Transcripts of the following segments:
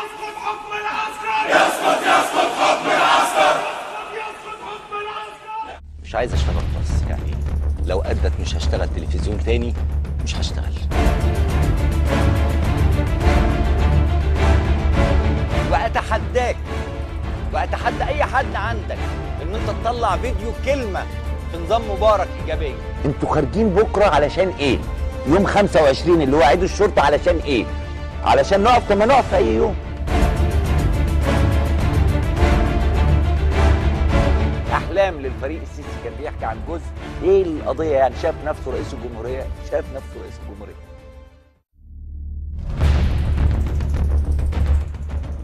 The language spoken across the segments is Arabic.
يسقط حكم العسكر، يسقط حكم العسكر، يسقط حكم العسكر. مش عايز اشتغل خالص، يعني لو أدت مش هشتغل تلفزيون تاني، مش هشتغل. وأتحدى أي حد عندك إن أنت تطلع فيديو كلمة في نظام مبارك إيجابية. انتوا خارجين بكرة علشان إيه؟ يوم 25 اللي هو عيد الشرطة علشان إيه؟ علشان نقف كما نقف في أي يوم. أحلام للفريق السيسي كان بيحكي عن جزء إيه القضية، يعني شاف نفسه رئيس الجمهورية،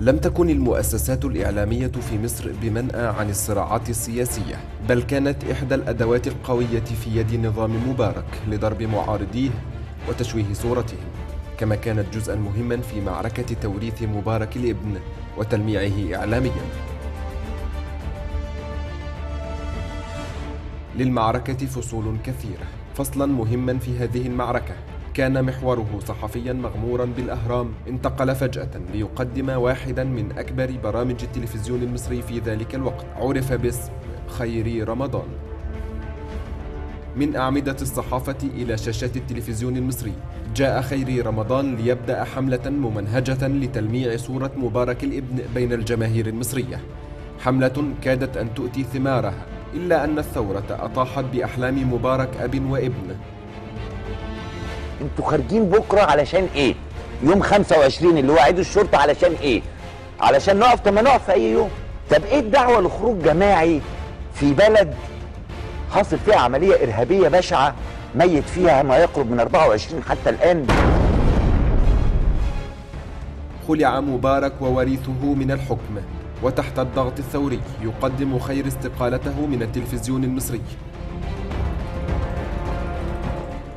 لم تكن المؤسسات الإعلامية في مصر بمنأى عن الصراعات السياسية، بل كانت إحدى الأدوات القوية في يد نظام مبارك لضرب معارضيه وتشويه صورتهم، كما كانت جزءاً مهماً في معركة توريث مبارك الابن وتلميعه إعلامياً. للمعركة فصول كثيرة. فصلاً مهماً في هذه المعركة كان محوره صحفياً مغموراً بالأهرام انتقل فجأة ليقدم واحداً من أكبر برامج التلفزيون المصري في ذلك الوقت، عرف باسم خيري رمضان. من أعمدة الصحافة إلى شاشات التلفزيون المصري، جاء خيري رمضان ليبدأ حملة ممنهجة لتلميع صورة مبارك الابن بين الجماهير المصرية، حملة كادت أن تؤتي ثمارها، إلا أن الثورة أطاحت بأحلام مبارك أب وابن. انتوا خارجين بكرة علشان إيه؟ يوم 25 اللي هو عيد الشرطة علشان إيه؟ علشان نقف كما نقف في أي يوم. طب إيه الدعوة لخروج جماعي في بلد حاصل فيها عملية إرهابية بشعة ميت فيها ما يقرب من 24 حتى الآن؟ خلع مبارك ووريثه من الحكم، وتحت الضغط الثوري يقدم خير استقالته من التلفزيون المصري.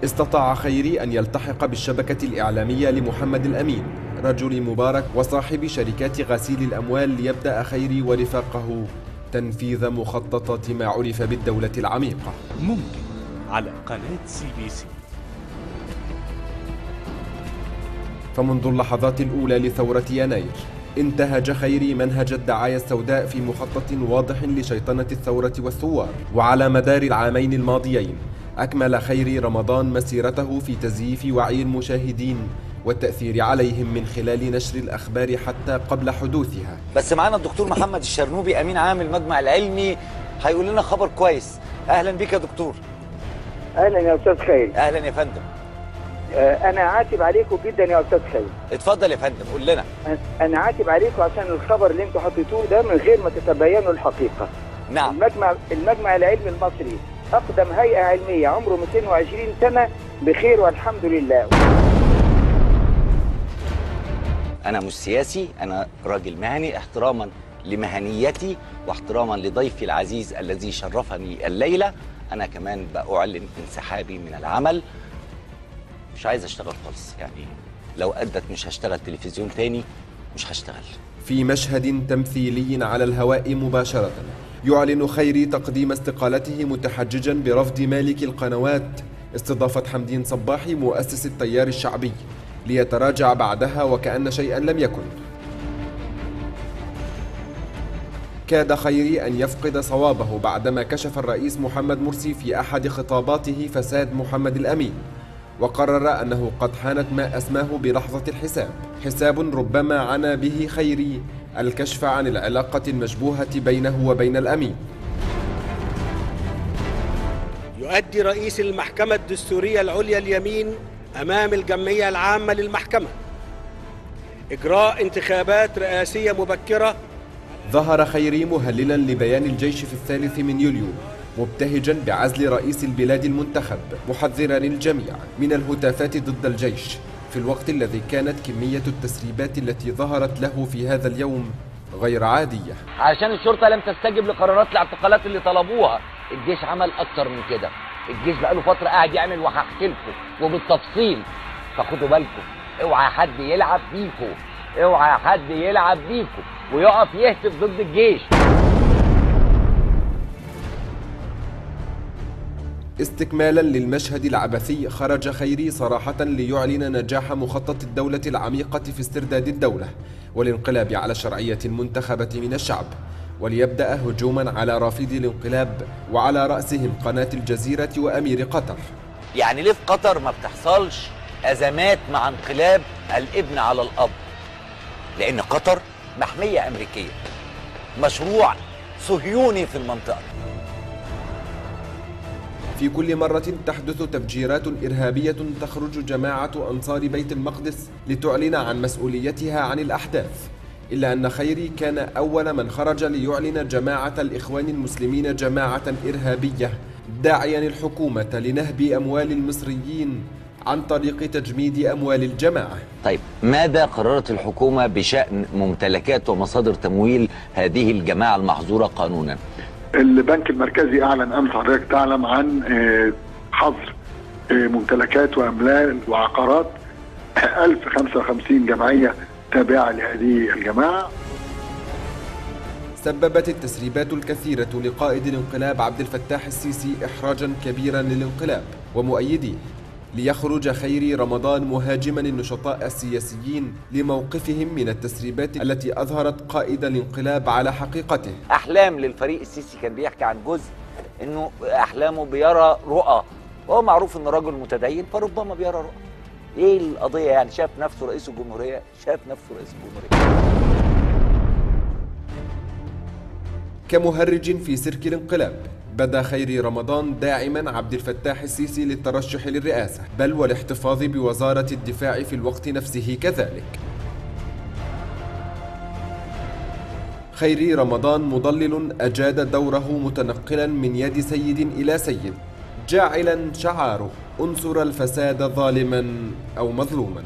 استطاع خيري أن يلتحق بالشبكة الإعلامية لمحمد الأمين رجل مبارك وصاحب شركات غسيل الأموال، ليبدأ خيري ورفاقه تنفيذ مخططات ما عرف بالدولة العميقة. ممكن على قناة CBC. فمنذ اللحظات الأولى لثورة يناير انتهج خيري منهج الدعاية السوداء في مخطط واضح لشيطنة الثورة والثوار. وعلى مدار العامين الماضيين أكمل خيري رمضان مسيرته في تزييف وعي المشاهدين والتأثير عليهم من خلال نشر الأخبار حتى قبل حدوثها. بس معانا الدكتور محمد الشرنوبي أمين عام المجمع العلمي هيقول لنا خبر كويس. أهلا بك يا دكتور. اهلا يا استاذ خيري. أهلا يا فندم. انا عاتب عليكم جدا يا استاذ خيري. اتفضل يا فندم قول لنا. انا عاتب عليكم عشان الخبر اللي انتوا حطيتوه ده من غير ما تتبينوا الحقيقه. نعم. المجمع العلمي المصري اقدم هيئه علميه عمره 220 سنه بخير والحمد لله. أنا مش سياسي، أنا راجل مهني، احتراما لمهنيتي واحتراما لضيفي العزيز الذي شرفني الليلة. أنا كمان بأعلن انسحابي من العمل، مش عايز أشتغل خالص، يعني لو أدت مش هشتغل تلفزيون تاني، مش هشتغل. في مشهد تمثيلي على الهواء مباشرة يعلن خيري تقديم استقالته متحججا برفض مالك القنوات استضافة حمدين صباحي مؤسس التيار الشعبي، ليتراجع بعدها وكأن شيئا لم يكن. كاد خيري أن يفقد صوابه بعدما كشف الرئيس محمد مرسي في أحد خطاباته فساد محمد الأمين، وقرر أنه قد حانت ما أسماه بلحظة الحساب، حساب ربما عنى به خيري الكشف عن العلاقة المشبوهة بينه وبين الأمين. يؤدي رئيس المحكمة الدستورية العليا اليمين أمام الجمعية العامة للمحكمة إجراء انتخابات رئاسية مبكرة. ظهر خيري مهللا لبيان الجيش في 3 من يوليو، مبتهجا بعزل رئيس البلاد المنتخب، محذرا الجميع من الهتافات ضد الجيش، في الوقت الذي كانت كمية التسريبات التي ظهرت له في هذا اليوم غير عادية. عشان الشرطة لم تستجب لقرارات الاعتقالات اللي طلبوها، الجيش عمل أكتر من كده. الجيش بقاله فترة قاعد يعمل، وهحكي لكم وبالتفصيل، فخدوا بالكم، اوعى حد يلعب بيكم، اوعى حد يلعب بيكم ويقف يهتف ضد الجيش. استكمالا للمشهد العبثي، خرج خيري صراحة ليعلن نجاح مخطط الدولة العميقة في استرداد الدولة والانقلاب على الشرعية المنتخبة من الشعب، وليبدأ هجوما على رافضي الانقلاب وعلى رأسهم قناة الجزيرة وأمير قطر. يعني ليه في قطر ما بتحصلش أزمات مع انقلاب الابن على الأب؟ لأن قطر محمية أمريكية، مشروع صهيوني في المنطقة. في كل مرة تحدث تفجيرات إرهابية تخرج جماعة أنصار بيت المقدس لتعلن عن مسؤوليتها عن الأحداث، إلا أن خيري كان أول من خرج ليعلن جماعة الإخوان المسلمين جماعة إرهابية، داعيا الحكومة لنهب أموال المصريين عن طريق تجميد أموال الجماعة. طيب ماذا قررت الحكومة بشأن ممتلكات ومصادر تمويل هذه الجماعة المحظورة قانونا؟ البنك المركزي أعلن أمس، حضرتك تعلم، عن حظر ممتلكات وأموال وعقارات 1055 جمعية تابعة لهذه الجماعة. سببت التسريبات الكثيرة لقائد الانقلاب عبد الفتاح السيسي إحراجا كبيرا للانقلاب ومؤيديه، ليخرج خيري رمضان مهاجما النشطاء السياسيين لموقفهم من التسريبات التي أظهرت قائد الانقلاب على حقيقته. أحلام للفريق السيسي كان بيحكي عن جزء إنه أحلامه بيرى رؤى، وهو معروف إنه رجل متدين فربما بيرى رؤى. إيه القضية يعني؟ شاف نفسه رئيس الجمهورية، شاف نفسه رئيس الجمهورية. كمهرج في سيرك الانقلاب، بدا خيري رمضان داعما عبد الفتاح السيسي للترشح للرئاسة، بل والاحتفاظ بوزارة الدفاع في الوقت نفسه كذلك. خيري رمضان مضلل أجاد دوره متنقلا من يد سيد إلى سيد، جاعلا شعاره: انصر الفساد ظالما أو مظلوما.